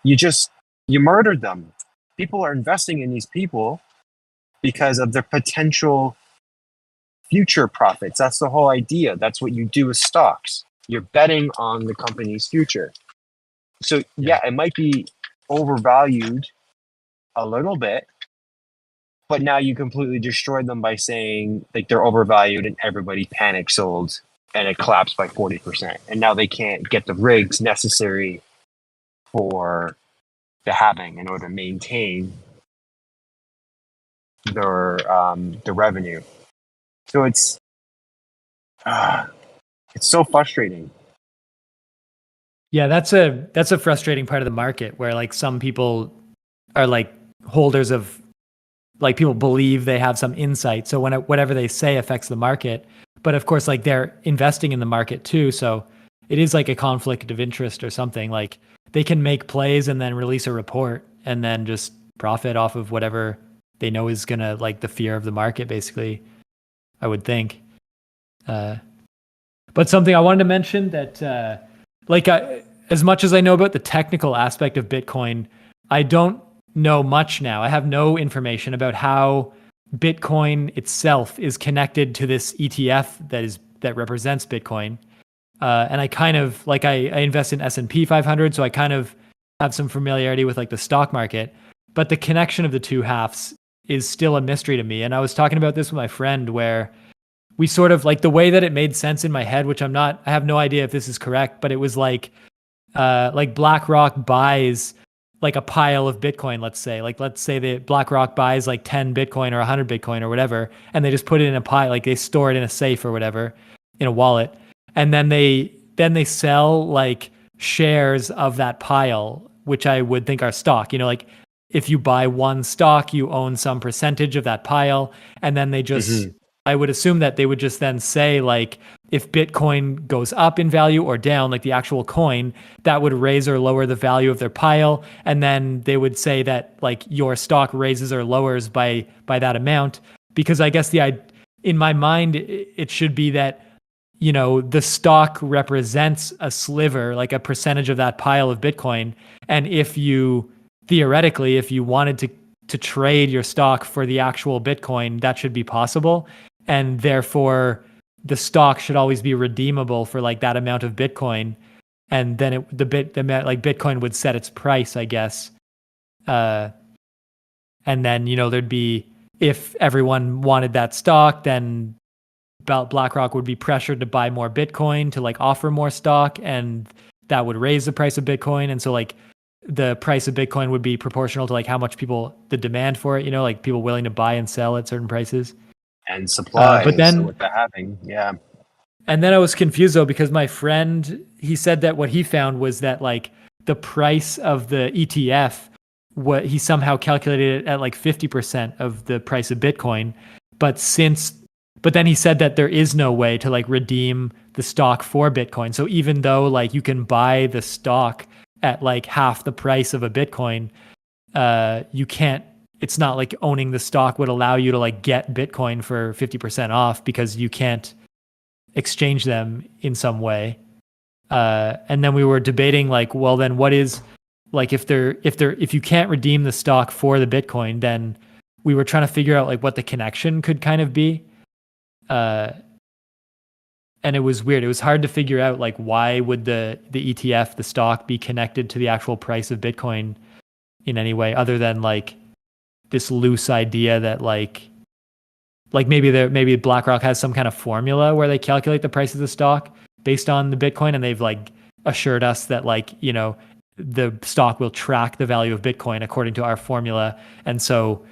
you murdered them. People are investing in these people because of their potential future profits. That's the whole idea. That's what you do with stocks. You're betting on the company's future. So yeah, it might be overvalued a little bit, but now you completely destroyed them by saying like they're overvalued and everybody panic sold and it collapsed by 40%. And now they can't get the rigs necessary for the halving in order to maintain their the revenue. So it's so frustrating. Yeah, that's a frustrating part of the market where like some people are like holders of, like, people believe they have some insight. So whatever they say affects the market. But of course, like, they're investing in the market too. So it is like a conflict of interest or something. Like, they can make plays and then release a report and then just profit off of whatever they know is gonna, like, the fear of the market, basically, I would think. But something I wanted to mention that, as much as I know about the technical aspect of Bitcoin, I don't know much now. I have no information about how Bitcoin itself is connected to this ETF that represents Bitcoin. And I kind of like I invest in S&P 500, so I kind of have some familiarity with like the stock market. But the connection of the two halves is still a mystery to me. And I was talking about this with my friend, where we sort of, like, the way that it made sense in my head, which I have no idea if this is correct, but it was like BlackRock buys like a pile of Bitcoin, let's say that BlackRock buys like 10 Bitcoin or 100 Bitcoin or whatever, and they just put it in a pile, like they store it in a safe or whatever, in a wallet. And then they sell like shares of that pile, which I would think are stock, like if you buy one stock, you own some percentage of that pile. And then they just, I would assume that they would just then say, like, if Bitcoin goes up in value or down, like the actual coin, that would raise or lower the value of their pile. And then they would say that like your stock raises or lowers by that amount. Because I guess in my mind, it should be that, the stock represents a sliver, like a percentage of that pile of Bitcoin. And theoretically, if you wanted to trade your stock for the actual Bitcoin, that should be possible. And therefore, the stock should always be redeemable for like that amount of Bitcoin. And then Bitcoin would set its price, I guess. And then, there'd be, if everyone wanted that stock, then BlackRock would be pressured to buy more Bitcoin to like offer more stock, and that would raise the price of Bitcoin. And so like the price of Bitcoin would be proportional to like how much the demand for it, like people willing to buy and sell at certain prices. And supply, but then, so what they're having, yeah. And then I was confused though, because my friend, he said that what he found was that like the price of the ETF, he somehow calculated it at like 50% of the price of Bitcoin. But then he said that there is no way to like redeem the stock for Bitcoin. So even though like you can buy the stock at like half the price of a Bitcoin, you can't, it's not like owning the stock would allow you to like get Bitcoin for 50% off, because you can't exchange them in some way. And then we were debating like, well, then what is, like, if you can't redeem the stock for the Bitcoin, then we were trying to figure out like what the connection could kind of be. And it was weird. It was hard to figure out like why would the ETF, the stock, be connected to the actual price of Bitcoin in any way other than like this loose idea that like maybe BlackRock has some kind of formula where they calculate the price of the stock based on the Bitcoin, and they've like assured us that like the stock will track the value of Bitcoin according to our formula. And so,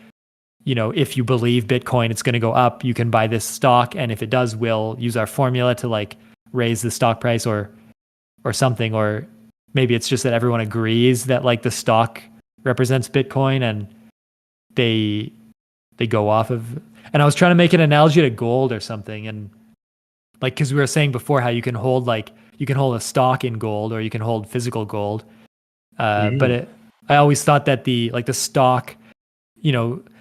if you believe Bitcoin, it's going to go up, you can buy this stock. And if it does, we'll use our formula to like raise the stock price or something. Or maybe it's just that everyone agrees that like the stock represents Bitcoin and they go off of. And I was trying to make an analogy to gold or something. And like, cause we were saying before how you can hold a stock in gold or you can hold physical gold. But I always thought that the stock,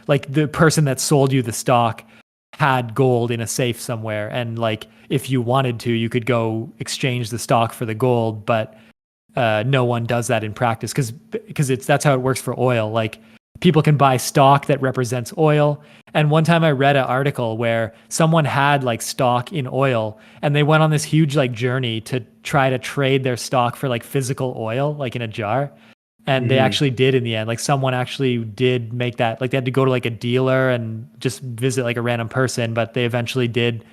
like the person that sold you the stock had gold in a safe somewhere. And like, if you wanted to, you could go exchange the stock for the gold, but no one does that in practice because that's how it works for oil. Like people can buy stock that represents oil. And one time I read an article where someone had like stock in oil and they went on this huge like journey to try to trade their stock for like physical oil, like in a jar. And they actually did in the end. Like someone actually did make that, like they had to go to like a dealer and just visit like a random person, but they eventually did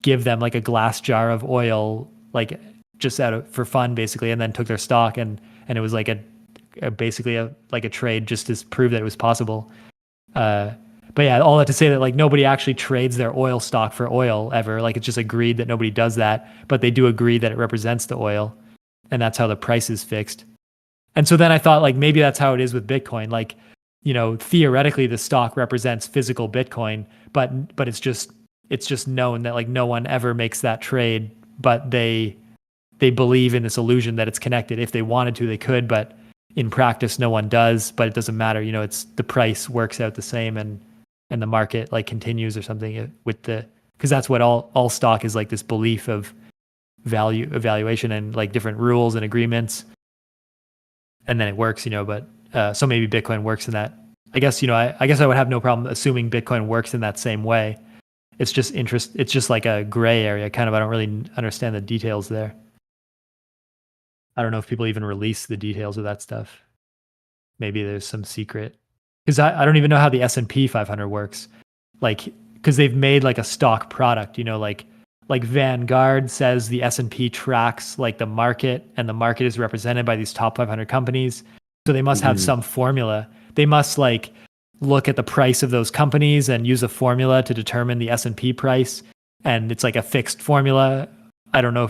give them like a glass jar of oil, like just for fun basically, and then took their stock and it was like basically a trade just to prove that it was possible. But yeah, all that to say that like nobody actually trades their oil stock for oil ever. Like it's just agreed that nobody does that, but they do agree that it represents the oil, and that's how the price is fixed. And so then I thought like maybe that's how it is with Bitcoin. Like, theoretically the stock represents physical Bitcoin, but it's just known that like no one ever makes that trade, but they believe in this illusion that it's connected. If they wanted to, they could, but in practice no one does. But it doesn't matter. It's the price works out the same and the market like continues or something with because that's what all stock is, like this belief of value evaluation and like different rules and agreements. And then it works, but so maybe Bitcoin works in that. I guess, I guess I would have no problem assuming Bitcoin works in that same way. It's just it's just like a gray area kind of. I don't really understand the details there. I don't know if people even release the details of that stuff. Maybe there's some secret, because I don't even know how the S&P 500 works. Like, because they've made like a stock product, like Vanguard says the S&P tracks like the market, and the market is represented by these top 500 companies. So they must have some formula. They must like look at the price of those companies and use a formula to determine the S&P price. And it's like a fixed formula. I don't know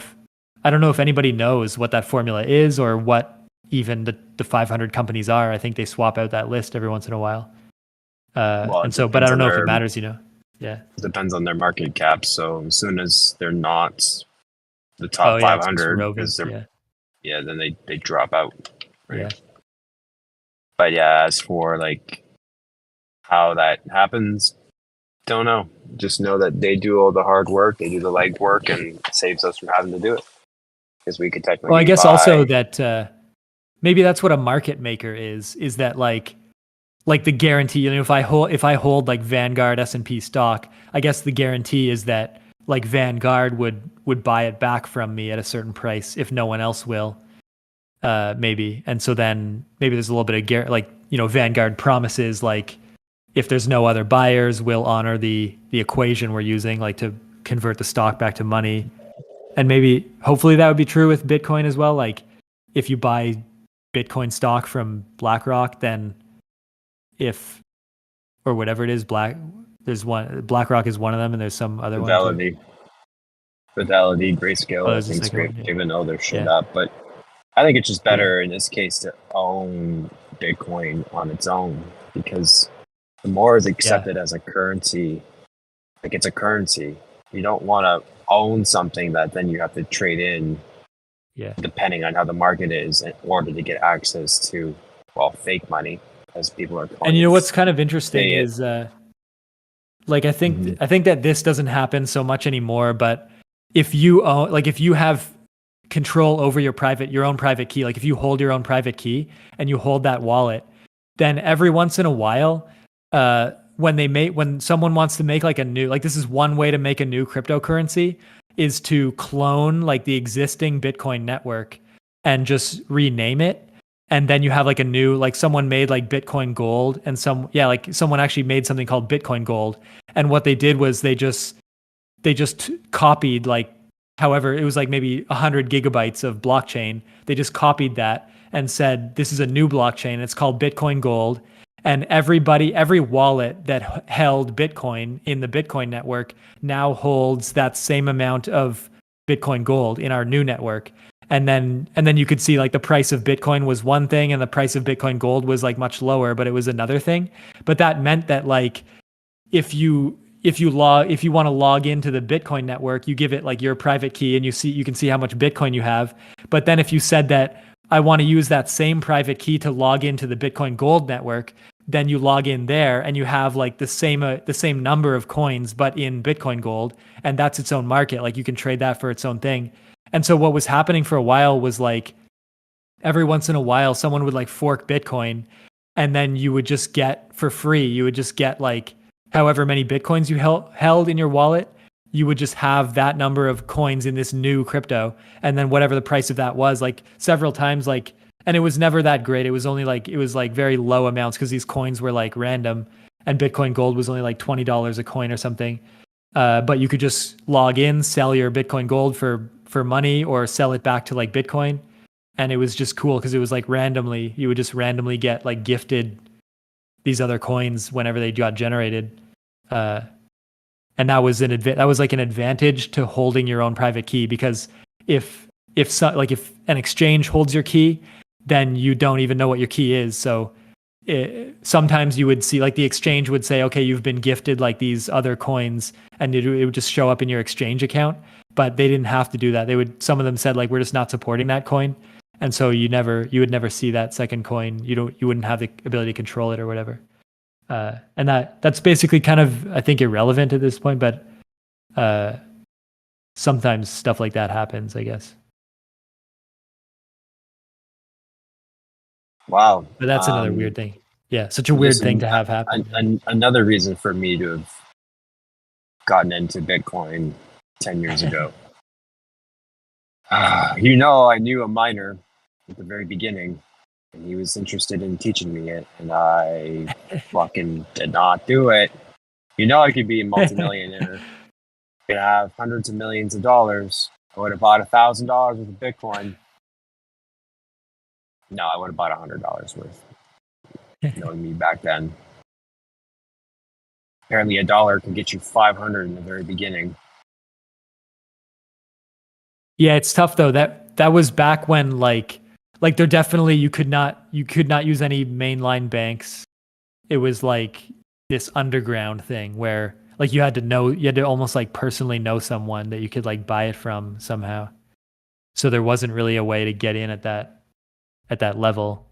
if anybody knows what that formula is or what even the 500 companies are. I think they swap out that list every once in a while. And so, but I don't know if it matters, Yeah. It depends on their market cap. So as soon as they're not the top 500, because then they drop out. Right? Yeah. But yeah, as for like how that happens, don't know. Just know that they do all the hard work, they do the legwork, and it saves us from having to do it. Because we could technically. Well, I guess also that maybe that's what a market maker is that like the guarantee, if I hold like Vanguard S&P stock, I guess the guarantee is that like Vanguard would buy it back from me at a certain price if no one else will, maybe. And so then maybe there's a little bit of Vanguard promises like if there's no other buyers, we'll honor the equation we're using like to convert the stock back to money. And maybe hopefully that would be true with Bitcoin as well. Like if you buy Bitcoin stock from BlackRock, then or whatever it is, BlackRock is one of them, and there's some other Fidelity, Grayscale, I think, even though they're shut up. But I think it's just better in this case to own Bitcoin on its own, because the more it's accepted as a currency, like it's a currency. You don't want to own something that then you have to trade in, depending on how the market is, in order to get access to, fake money, as people are calling it. And what's kind of interesting is like I think that this doesn't happen so much anymore, but if you own, like if you have control over your own private key, like if you hold your own private key and you hold that wallet, then every once in a while when someone wants to make like a new, like this is one way to make a new cryptocurrency, is to clone like the existing Bitcoin network and just rename it. And then you have like a new, like someone made like Bitcoin Gold, and someone actually made something called Bitcoin Gold. And what they did was they just copied like however, it was like maybe 100 gigabytes of blockchain. They just copied that and said, this is a new blockchain. It's called Bitcoin Gold. And every wallet that held Bitcoin in the Bitcoin network now holds that same amount of Bitcoin Gold in our new network. And then you could see like the price of Bitcoin was one thing and the price of Bitcoin Gold was like much lower, but it was another thing. But that meant that like if you want to log into the Bitcoin network, you give it like your private key and you can see how much Bitcoin you have. But then if you said that I want to use that same private key to log into the Bitcoin Gold network, then you log in there and you have like the same number of coins but in Bitcoin Gold, and that's its own market. Like you can trade that for its own thing. And so what was happening for a while was like every once in a while someone would like fork Bitcoin, and then you would just get for free, you would just get like however many Bitcoins you held in your wallet, you would just have that number of coins in this new crypto. And then whatever the price of that was, like several times, like, and it was never that great. It was only like, it was like very low amounts because these coins were like random, and Bitcoin Gold was only like $20 a coin or something. But you could just log in, sell your Bitcoin Gold for money, or sell it back to like Bitcoin. And it was just cool because it was like you would just randomly get like gifted these other coins whenever they got generated. And that was like an advantage to holding your own private key, because if an exchange holds your key, then you don't even know what your key is. So sometimes you would see like the exchange would say, okay, you've been gifted like these other coins, and it would just show up in your exchange account. But they didn't have to do that. Some of them said like, we're just not supporting that coin. And so you would never see that second coin. You wouldn't have the ability to control it or whatever. And that's basically kind of, I think, irrelevant at this point, but sometimes stuff like that happens, I guess. Wow. But that's another weird thing. Yeah, such a weird thing to have happen. Another reason for me to have gotten into Bitcoin 10 years ago. I knew a miner at the very beginning, and he was interested in teaching me it, and I fucking did not do it. I could be a multimillionaire. I could have hundreds of millions of dollars. I would have bought $1,000 worth of Bitcoin. No, I would have bought $100 worth. Knowing me back then. Apparently, $1 can get you 500 in the very beginning. Yeah, it's tough though. That was back when like there definitely you could not use any mainline banks. It was like this underground thing where like you had to almost like personally know someone that you could like buy it from somehow. So there wasn't really a way to get in at that level.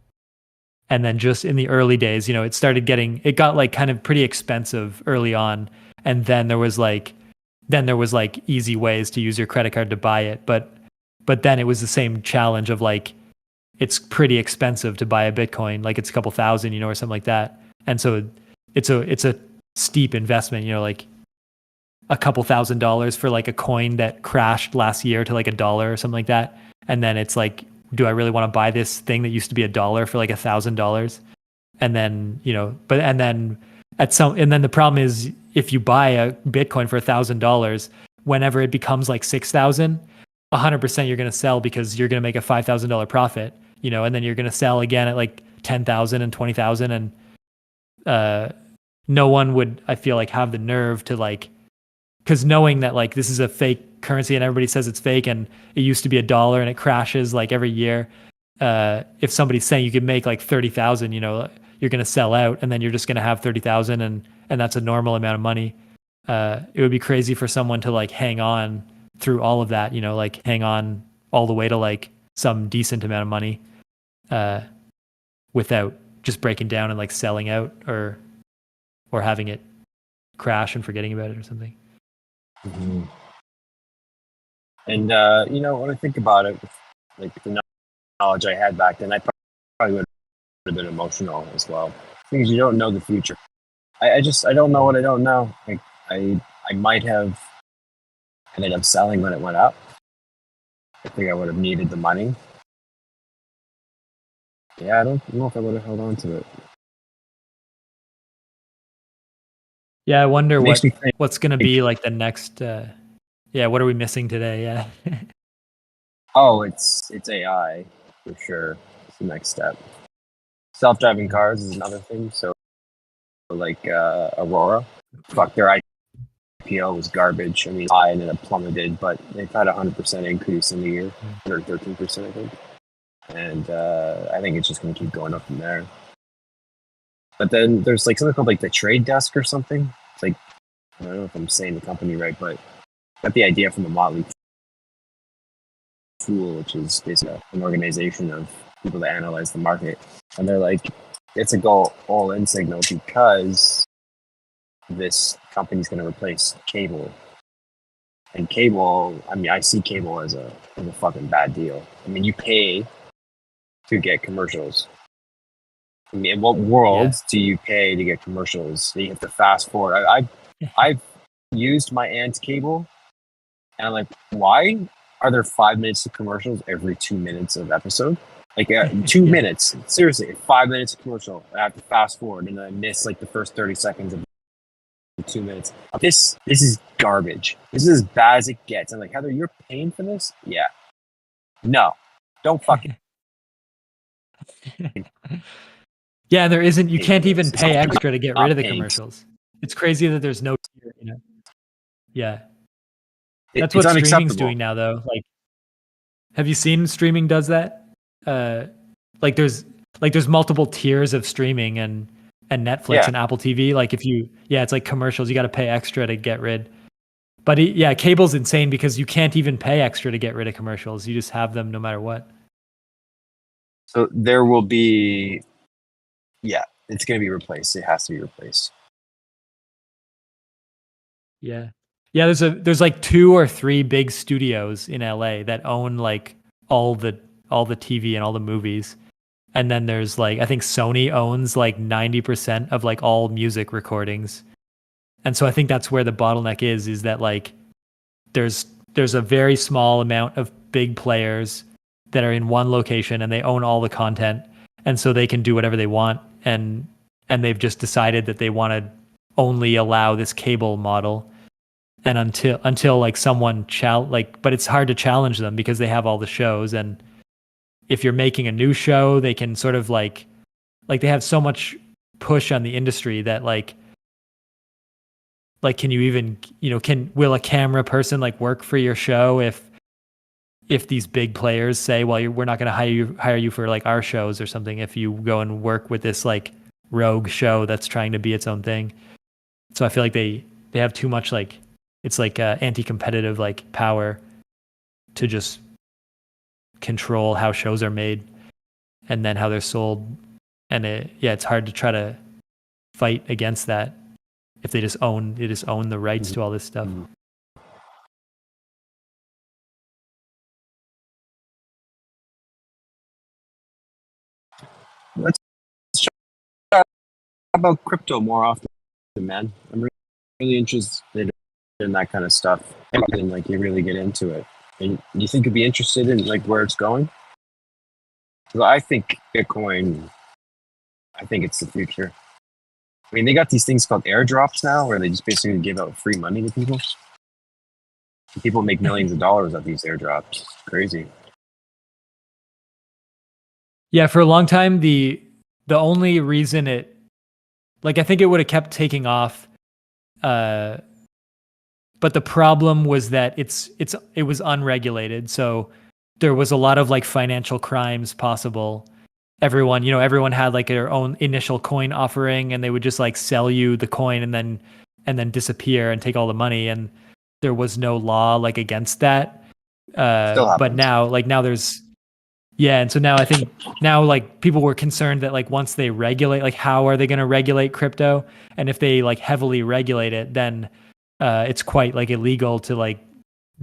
And then just in the early days, it got like kind of pretty expensive early on, and then there was like easy ways to use your credit card to buy it, but then it was the same challenge of like it's pretty expensive to buy a Bitcoin, like it's a couple thousand, or something like that. And so it's a steep investment, like a couple $1,000s for like a coin that crashed last year to like $1 or something like that. And then it's like, do I really want to buy this thing that used to be $1 for like $1,000? And then, and then the problem is if you buy a Bitcoin for $1,000, whenever it becomes like 6,000, 100% you're going to sell because you're going to make a $5,000 profit, and then you're going to sell again at like 10,000 and 20,000. And no one would, I feel like, have the nerve to like, because knowing that like this is a fake currency and everybody says it's fake and it used to be $1 and it crashes like every year. If somebody's saying you could make like 30,000, you're going to sell out, and then you're just going to have 30,000, and that's a normal amount of money. It would be crazy for someone to like hang on through all of that, like hang on all the way to like some decent amount of money, without just breaking down and like selling out or having it crash and forgetting about it or something. Mm-hmm. And when I think about it, like the knowledge I had back then, I probably would have been emotional as well, because you don't know the future. I don't know what I don't know. Like I might have ended up selling when it went up. I think I would have needed the money. Yeah, I don't know if I would have held on to it. Yeah, I wonder what's going to be like the next Yeah, what are we missing today? Yeah. Oh, it's AI for sure. It's the next step. Self-driving cars is another thing. So like Aurora, fuck, their IPO was garbage. I mean, I ended up plummeted, but they've had 100% increase in the year, 113%, I think. And I think it's just going to keep going up from there. But then there's like something called like the Trade Desk or something. It's like, I don't know if I'm saying the company right, but got the idea from the Motley Fool, which is basically an organization of people that analyze the market. And they're like, it's a go all in signal because this company's going to replace cable. And cable, I mean, I see cable as a fucking bad deal. I mean, you pay to get commercials. I mean, in what world do you pay to get commercials? You have to fast forward. I've used my aunt's cable, and I'm like, why are there 5 minutes of commercials every 2 minutes of episode? Like 2 minutes, seriously, 5 minutes of commercial. I have to fast forward, and I miss like the first 30 seconds of 2 minutes. This is garbage. This is as bad as it gets. I'm like, Heather, you're paying for this? Yeah. No, don't fucking. Yeah, there isn't. You can't even pay extra to get rid of the paying. commercials. It's crazy that there's no. You know. Yeah, that's It's what streaming's unacceptable. doing now, though. Like, have you seen streaming does that? Like there's multiple tiers of streaming and Netflix and Apple TV. Like it's like commercials. You got to pay extra to get rid. But yeah, cable's insane because you can't even pay extra to get rid of commercials. You just have them no matter what. So there will be, it's going to be replaced. It has to be replaced. Yeah. Yeah, there's like 2 or 3 big studios in LA that own like all the TV and all the movies. And then there's like I think Sony owns like 90% of like all music recordings. And so I think that's where the bottleneck is that like there's a very small amount of big players that are in one location and they own all the content, and so they can do whatever they want, and they've just decided that they want to only allow this cable model. And until like someone but it's hard to challenge them because they have all the shows, and if you're making a new show, they can sort of like they have so much push on the industry that like can you even, will a camera person like work for your show if these big players say, well, we're not going to hire you for like our shows or something if you go and work with this like rogue show that's trying to be its own thing. So I feel like they have too much like it's like anti-competitive like power to just control how shows are made and then how they're sold. And it's hard to try to fight against that if they just own the rights to all this stuff. Let's talk about crypto more often, man. I'm really interested in that kind of stuff, and like you really get into it. And you think you'd be interested in like where it's going? Because I think Bitcoin, I think it's the future. I mean, they got these things called airdrops now, where they just basically give out free money to people. People make millions of dollars off these airdrops. It's crazy. Yeah, for a long time, the only reason I think it would have kept taking off, but the problem was that it was unregulated, so there was a lot of like financial crimes possible. Everyone had like their own initial coin offering, and they would just like sell you the coin and then disappear and take all the money, and there was no law like against that. But now there's and so now I think like people were concerned that like once they regulate, like how are they going to regulate crypto? And if they like heavily regulate it, then it's quite like illegal to like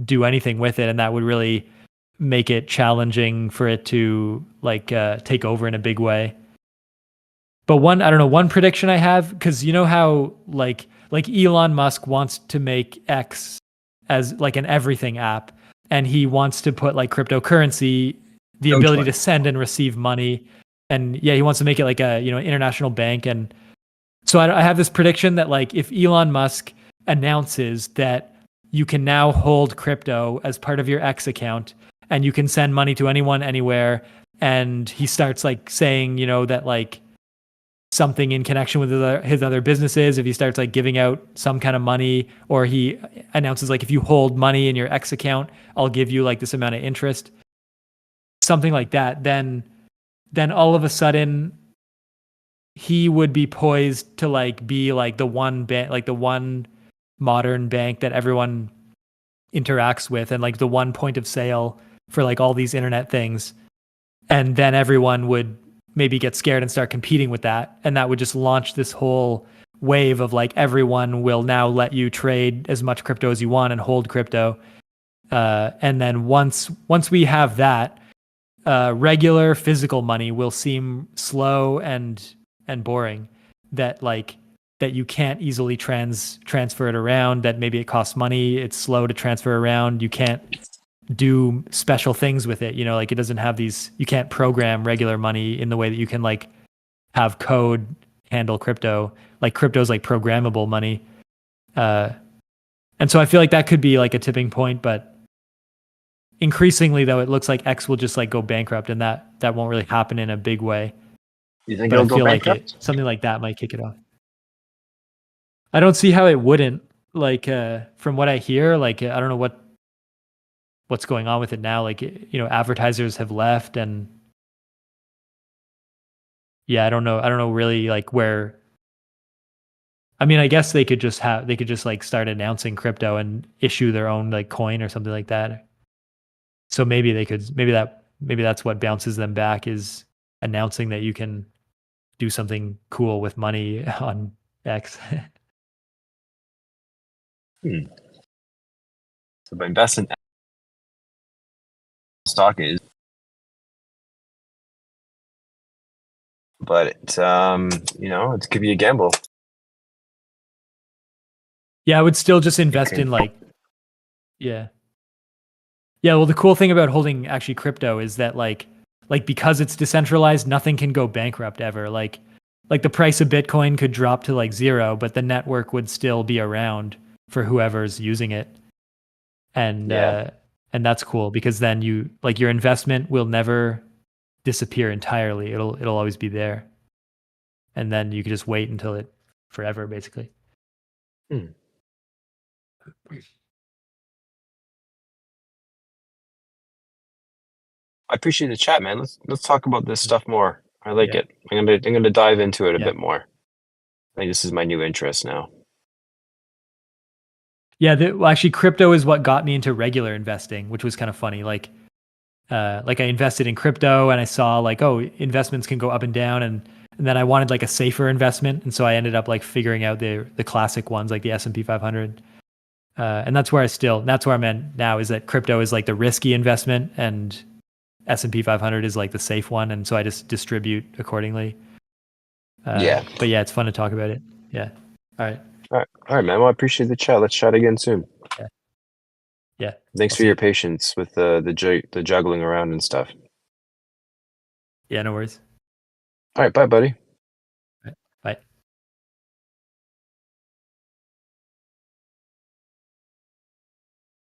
do anything with it, and that would really make it challenging for it to like take over in a big way. But one prediction I have, because you know how like Elon Musk wants to make X as like an everything app, and he wants to put like cryptocurrency, the ability to send and receive money, and he wants to make it like a international bank. And so I have this prediction that like if Elon Musk announces that you can now hold crypto as part of your X account, and you can send money to anyone anywhere. And he starts like saying, that like something in connection with his other businesses, if he starts like giving out some kind of money, or he announces like, if you hold money in your X account, I'll give you like this amount of interest, something like that, then all of a sudden he would be poised to like be like the one bank, like the one modern bank that everyone interacts with, and like the one point of sale for like all these internet things. And then everyone would maybe get scared and start competing with that, and that would just launch this whole wave of like, everyone will now let you trade as much crypto as you want and hold crypto. And then once we have that, regular physical money will seem slow and boring, that you can't easily transfer it around, that maybe it costs money, it's slow to transfer around, you can't do special things with it, like it doesn't have these, you can't program regular money in the way that you can like have code handle crypto. Like crypto's like programmable money. And so I feel like that could be like a tipping point, but increasingly though, it looks like X will just like go bankrupt, and that won't really happen in a big way. You think But it'll I go feel bankrupt? like something like that might kick it off. I don't see how it wouldn't. Like from what I hear, like I don't know what's going on with it now. Like advertisers have left, and yeah, I don't know really like where. I mean, I guess they could just like start announcing crypto and issue their own like coin or something like that. So maybe that's what bounces them back, is announcing that you can do something cool with money on X. So by investing stock is, but it could be a gamble. Yeah, I would still just invest in like, yeah. Yeah, well, the cool thing about holding actually crypto is that like because it's decentralized, nothing can go bankrupt ever. Like the price of Bitcoin could drop to like zero, but the network would still be around for whoever's using it. And and that's cool, because then your investment will never disappear entirely. It'll always be there. And then you can just wait until it forever, basically. I appreciate the chat, man. Let's talk about this stuff more. I like it. I'm gonna dive into it a bit more. I think this is my new interest now. Yeah, actually, crypto is what got me into regular investing, which was kind of funny. Like I invested in crypto, and I saw like, oh, investments can go up and down, and then I wanted like a safer investment, and so I ended up like figuring out the classic ones, like the S&P 500. And that's where I'm at now, is that crypto is like the risky investment, and S&P 500 is like the safe one, and so I just distribute accordingly. But yeah, it's fun to talk about it. Yeah. All right, man. Well, I appreciate the chat. Let's chat again soon. Yeah. Thanks for your patience with the juggling around and stuff. Yeah, no worries. All right, bye, buddy.